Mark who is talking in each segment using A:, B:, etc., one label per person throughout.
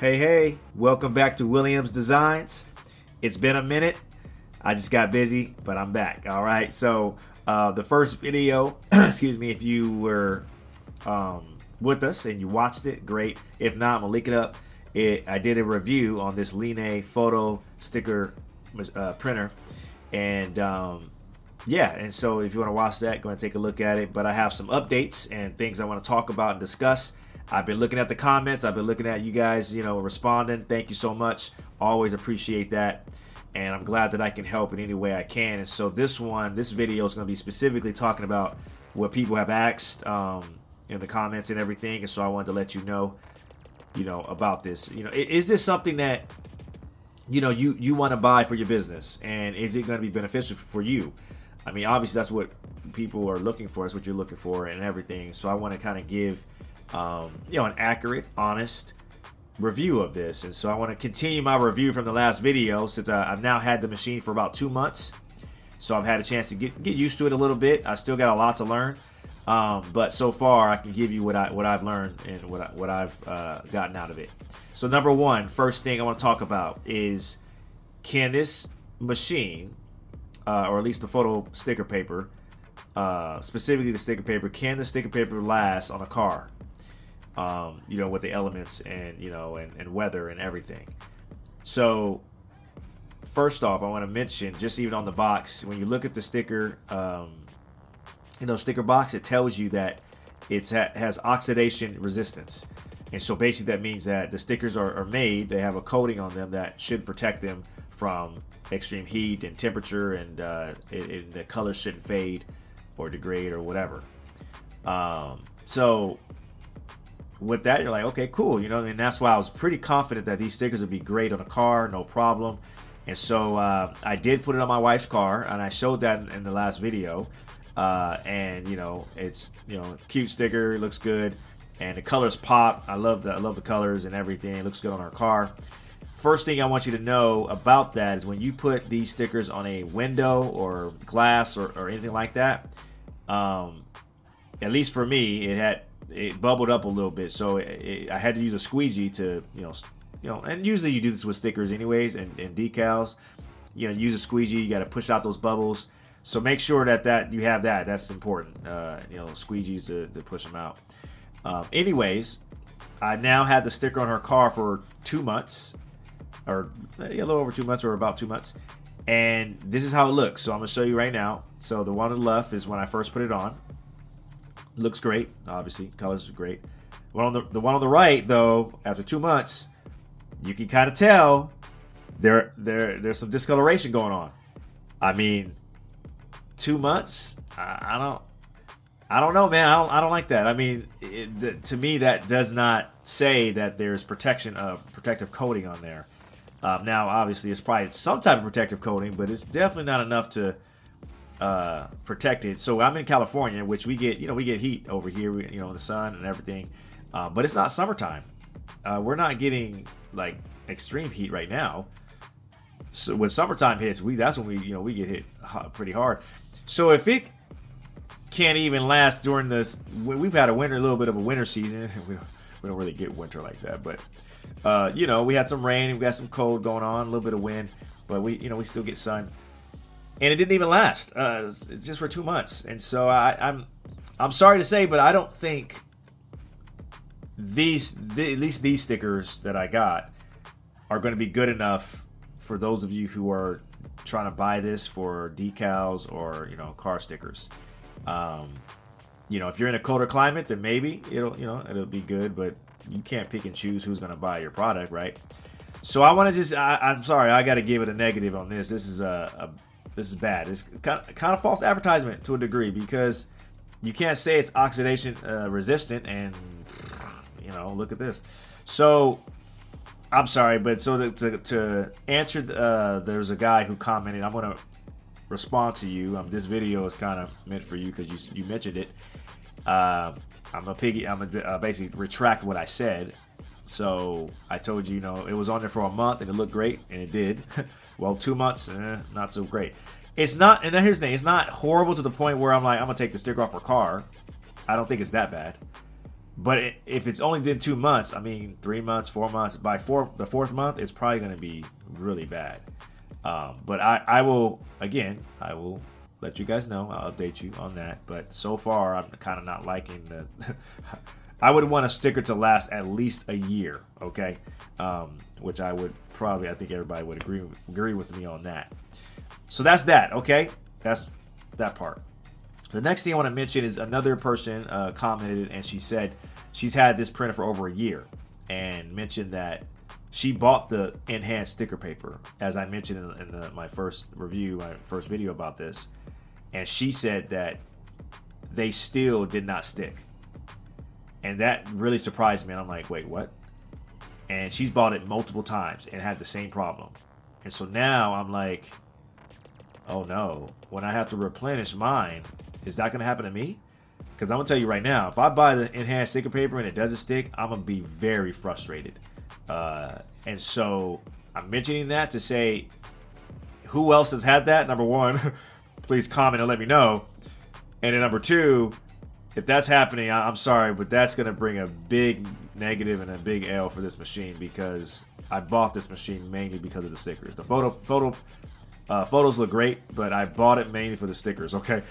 A: Hey, welcome back to Williams Designs. It's been a minute. I just got busy, but I'm back. All right. So the first video, excuse me, if you were with us and you watched it, great. If not, I'm gonna link it up. I did a review on this Liene photo sticker printer, and yeah, and so if you want to watch that, go and take a look at it. But I have some updates and things I want to talk about and discuss. I've been looking at the comments. I've been looking at you guys, responding. Thank you so much. Always appreciate that. And I'm glad that I can help in any way I can. And so this video is going to be specifically talking about what people have asked in the comments and everything. And so I wanted to let you know, about this. Is this something that, you want to buy for your business? And is it going to be beneficial for you? I mean, obviously that's what people are looking for. That's what you're looking for and everything. So I want to kind of give an accurate, honest review of this. And so I want to continue my review from the last video, since I've now had the machine for about 2 months. So I've had a chance to get used to it a little bit. I still got a lot to learn, but so far I can give you what I've learned and what I've gotten out of it. So number one, first thing I want to talk about is, can this machine, or at least the photo sticker paper, specifically the sticker paper, can the sticker paper last on a car? With the elements and and weather and everything. So first off, I want to mention, just even on the box, when you look at the sticker, sticker box, it tells you that it has oxidation resistance. And so basically that means that the stickers are made, they have a coating on them that should protect them from extreme heat and temperature, and the color shouldn't fade or degrade or whatever. So with that, you're like, okay, cool, and that's why I was pretty confident that these stickers would be great on a car, no problem. And so I did put it on my wife's car, and I showed that in the last video. And it's cute sticker, it looks good, and the colors pop. I love the colors and everything. It looks good on our car. First thing I want you to know about that is, when you put these stickers on a window or glass or anything like that, at least for me, it bubbled up a little bit, so I had to use a squeegee to, and usually you do this with stickers anyways, and decals. Use a squeegee. You got to push out those bubbles. So make sure that you have that. That's important. Squeegees to push them out. Anyways, I now had the sticker on her car for 2 months, or a little over 2 months, or about 2 months, and this is how it looks. So I'm gonna show you right now. So the one on the left is when I first put it on. Looks great, obviously. Colors are great. The one on the right, though, after 2 months, you can kind of tell there's some discoloration going on. I mean, 2 months? I don't know, man. I don't like that. I mean, to me, that does not say that there's protective coating on there. Now, obviously, it's probably some type of protective coating, but it's definitely not enough to protected. So I'm in California, which we get heat over here, the sun and everything, but it's not summertime. We're not getting like extreme heat right now. So when summertime hits, that's when we get hit pretty hard. So if it can't even last during this, we've had a little bit of a winter season. We don't really get winter like that, but we had some rain, we got some cold going on, a little bit of wind, but we still get sun. And it didn't even last. It's just for 2 months. And so I'm sorry to say, but I don't think at least these stickers that I got are going to be good enough for those of you who are trying to buy this for decals or car stickers. If you're in a colder climate, then maybe it'll be good, but you can't pick and choose who's going to buy your product, right? So I want to I'm sorry, I got to give it a negative on this. This is bad. It's kind of false advertisement to a degree, because you can't say it's oxidation resistant, and look at this. So I'm sorry, but so to answer, there's a guy who commented. I'm gonna respond to you. This video is kind of meant for you because you mentioned it. I'm gonna basically retract what I said. So I told you, it was on there for a month and it looked great, and it did. Well, 2 months, not so great. It's not, and here's the thing, it's not horrible to the point where I'm like, I'm gonna take the sticker off her car. I don't think it's that bad. But if it's only been 2 months, I mean 3 months, 4 months, by the fourth month, it's probably going to be really bad. But I will, again, I will let you guys know. I'll update you on that. But so far, I'm kind of not liking the. I would want a sticker to last at least a year, okay? Which I would probably, I think everybody would agree with me on that. So that's that, okay? That's that part. The next thing I want to mention is another person commented, and she said she's had this printer for over a year, and mentioned that she bought the enhanced sticker paper, as I mentioned in my first review, my first video about this, and she said that they still did not stick. And that really surprised me, and I'm like, wait, what? And she's bought it multiple times and had the same problem. And so now I'm like, oh no, when I have to replenish mine, is that going to happen to me? Because I'm going to tell you right now, if I buy the enhanced sticker paper and it doesn't stick, I'm going to be very frustrated. And so I'm mentioning that to say, who else has had that? Number one, please comment and let me know. And then number two, if that's happening, I'm sorry, but that's going to bring a big negative and a big L for this machine, because I bought this machine mainly because of the stickers. The photos look great, but I bought it mainly for the stickers, okay?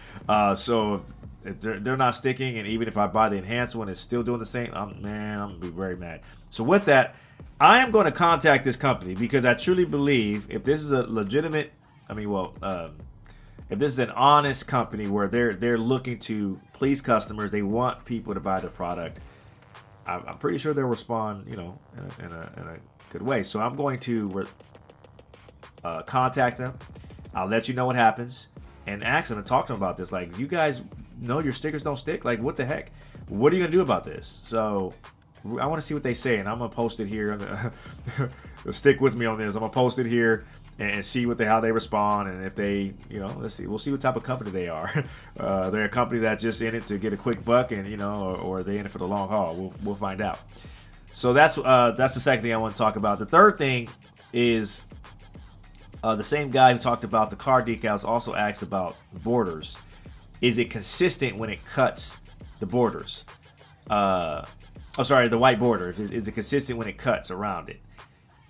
A: So if they're not sticking, and even if I buy the enhanced one, it's still doing the same, I'm going to be very mad. So with that, I am going to contact this company, because I truly believe if this is a legitimate, if this is an honest company where they're looking to please customers, they want people to buy the product, I'm pretty sure they'll respond, in a good way. So I'm going to contact them. I'll let you know what happens, and ask them and talk to them about this. Like, you guys know your stickers don't stick? Like, what the heck? What are you gonna do about this? So I want to see what they say, and I'm gonna post it here. Stick with me on this. I'm gonna post it here and see how they respond, and if they, let's see. We'll see what type of company they are. They're a company that's just in it to get a quick buck, and or are they in it for the long haul? We'll find out. So that's the second thing I want to talk about. The third thing is the same guy who talked about the car decals also asked about borders. Is it consistent when it cuts the borders? The white border. Is it consistent when it cuts around it?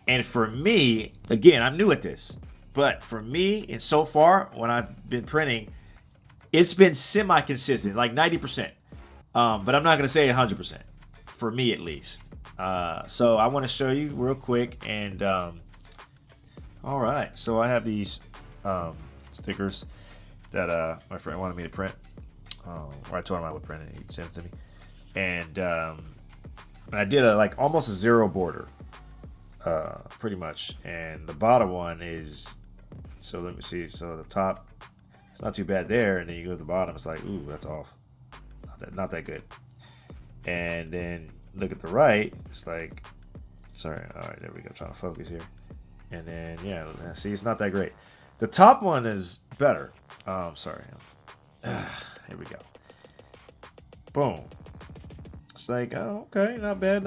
A: And for me, again, I'm new at this, but for me, and so far when I've been printing, it's been semi-consistent, like 90%. But I'm not going to say 100%, for me at least. So I want to show you real quick. And all right, so I have these stickers that my friend wanted me to print. Or I told him I would print it. He sent it to me. And I did almost a zero border. Pretty much, and the bottom one is, so let me see, so the top, it's not too bad there, and then you go to the bottom, it's like, ooh, that's off, not that good. And then look at the right, it's like, sorry, all right, there we go, trying to focus here. And then, yeah, see, it's not that great. The top one is better. Sorry, here we go, boom. It's like, oh, okay, not bad.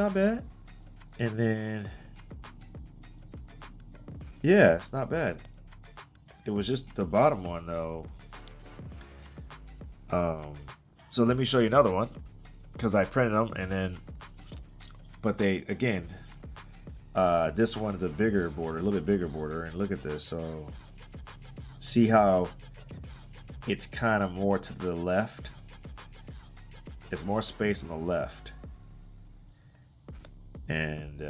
A: And then, yeah, it's not bad. It was just the bottom one, though. So let me show you another one, because I printed them, and then, but they, again, this one is a bigger border, a little bit bigger border, and look at this. So see how it's kind of more to the left? It's more space on the left. And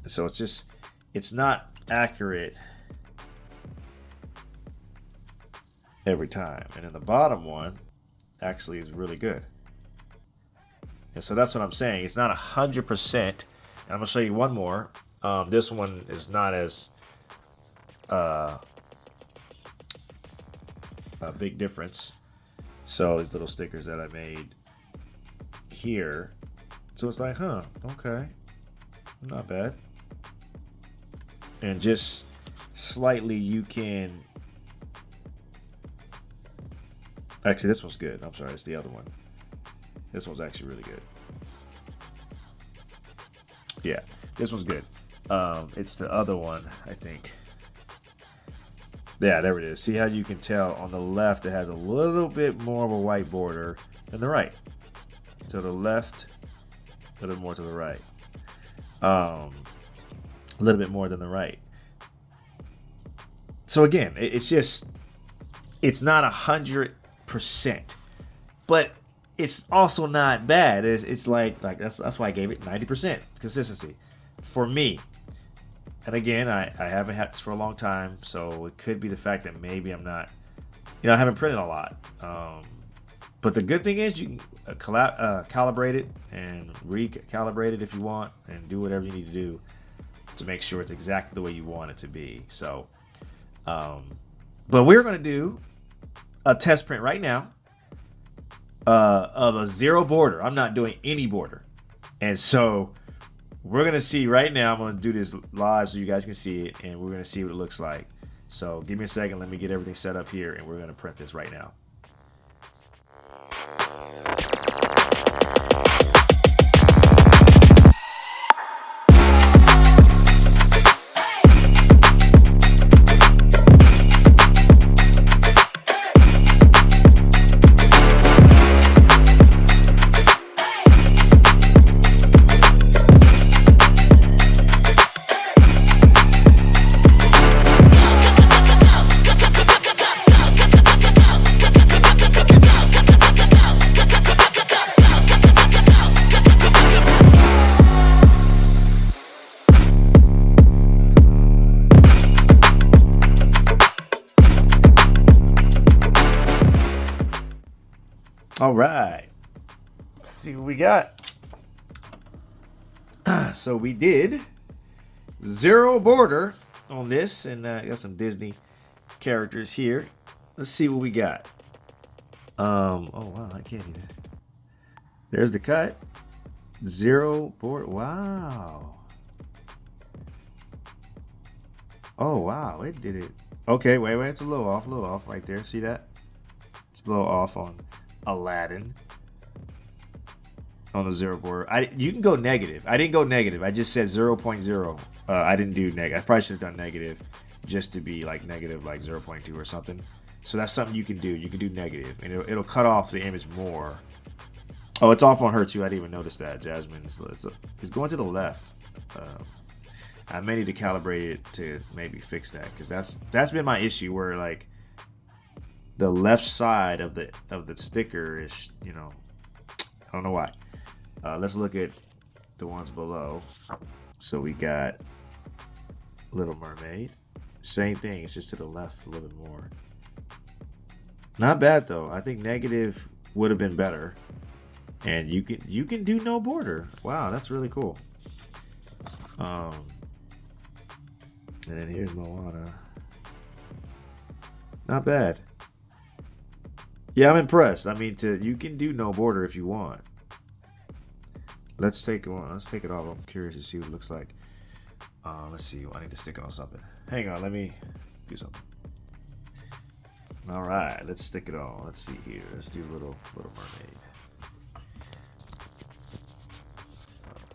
A: so it's not accurate every time. And then the bottom one actually is really good. And so that's what I'm saying. It's not 100%. And I'm going to show you one more. This one is not as a big difference. So these little stickers that I made here. So it's like, huh, okay, not bad. And just slightly you can, actually this one's good. I'm sorry, it's the other one. This one's actually really good. Yeah, this one's good. It's the other one, I think. Yeah, there it is. See how you can tell on the left it has a little bit more of a white border than the right. to the left, a little more to the right. A little bit more than the right. So again, it's just, it's not 100%, but it's also not bad. It's like that's why I gave it 90% consistency for me. And again, I haven't had this for a long time, so it could be the fact that maybe I'm not, I haven't printed a lot. But the good thing is you can calibrate it and recalibrate it if you want, and do whatever you need to do to make sure it's exactly the way you want it to be. So, but we're going to do a test print right now of a 0 border. I'm not doing any border. And so we're going to see right now. I'm going to do this live so you guys can see it, and we're going to see what it looks like. So give me a second. Let me get everything set up here, and we're going to print this right now. All right, let's see what we got. So we did 0 border on this, and got some Disney characters here. Let's see what we got. Oh wow, I can't even. There's the cut. 0 border. Wow. Oh wow, it did it. Okay, wait, it's a little off right there. See that? It's a little off on Aladdin on the 0 border. You can go negative. I didn't go negative. I just said 0.0. I didn't do negative. I probably should have done negative just to be like negative, like 0.2 or something. So that's something you can do. You can do negative, and it'll cut off the image more. Oh, it's off on her too. I didn't even notice that. Jasmine is going to the left. I may need to calibrate it to maybe fix that, because that's been my issue, where like the left side of the sticker is, I don't know why. Let's look at the ones below. So we got Little Mermaid. Same thing, it's just to the left a little bit more. Not bad though. I think negative would have been better. And you can do no border. Wow, that's really cool. And then here's Moana. Not bad. Yeah, I'm impressed. I mean, you can do no border if you want. Let's take it off. I'm curious to see what it looks like. Let's see. I need to stick it on something. Hang on. Let me do something. All right. Let's stick it on. Let's see here. Let's do Little Mermaid.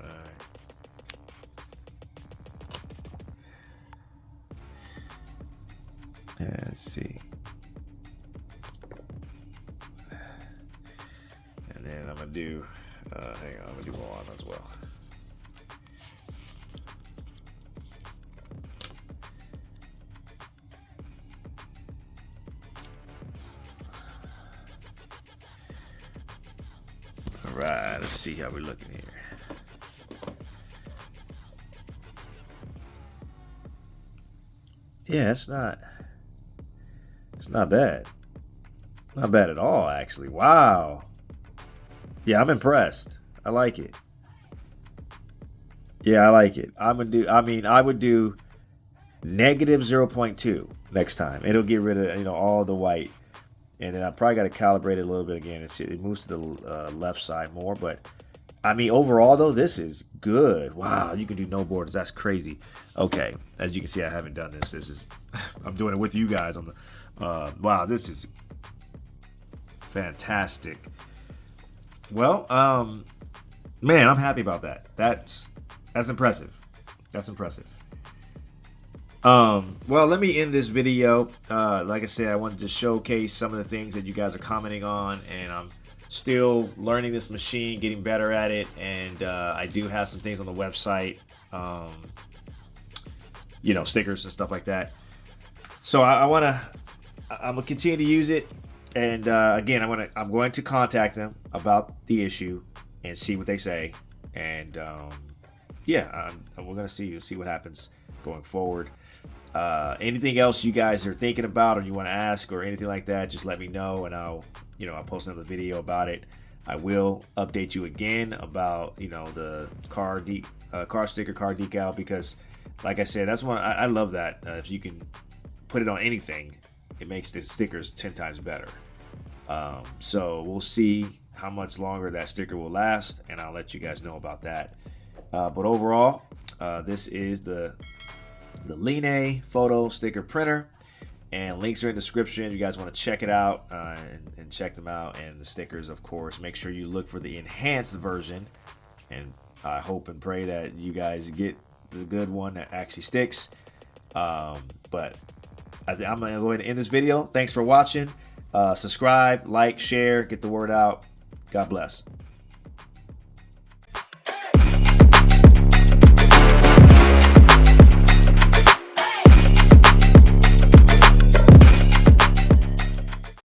A: All right. Let's see. And then I'm gonna do. Hang on. I'm gonna do Moana as well. All right. Let's see how we're looking here. Yeah, it's not bad. Not bad at all, actually. Wow. Yeah, I'm impressed. I like it. Yeah, I like it. I would do negative 0.2 next time. It'll get rid of, all the white. And then I probably got to calibrate it a little bit again. It moves to the left side more. But, overall, though, this is good. Wow, you can do no borders. That's crazy. Okay, as you can see, I haven't done this. I'm doing it with you guys on the. Wow, this is fantastic. Well, man, I'm happy about that. That's impressive. That's impressive. Well, let me end this video. Like I said, I wanted to showcase some of the things that you guys are commenting on, and I'm still learning this machine, getting better at it, and I do have some things on the website, you know, stickers and stuff like that. So I'm gonna continue to use it, and again, I'm going to contact them about the issue and see what they say, and yeah, we're gonna see what happens going forward. Anything else you guys are thinking about or you want to ask or anything like that, just let me know, and I'll post another video about it. I will update you again about, you know, the car sticker, car decal, because like I said, that's one I love that. If you can put it on anything, it makes the stickers 10 times better. So we'll see how much longer that sticker will last, and I'll let you guys know about that. But overall, this is the Liene photo sticker printer, and links are in the description if you guys want to check it out, and check them out. And the stickers, of course, make sure you look for the enhanced version, and I hope and pray that you guys get the good one that actually sticks. But I'm gonna go ahead and end this video. Thanks for watching. Subscribe, like, share, get the word out. God bless.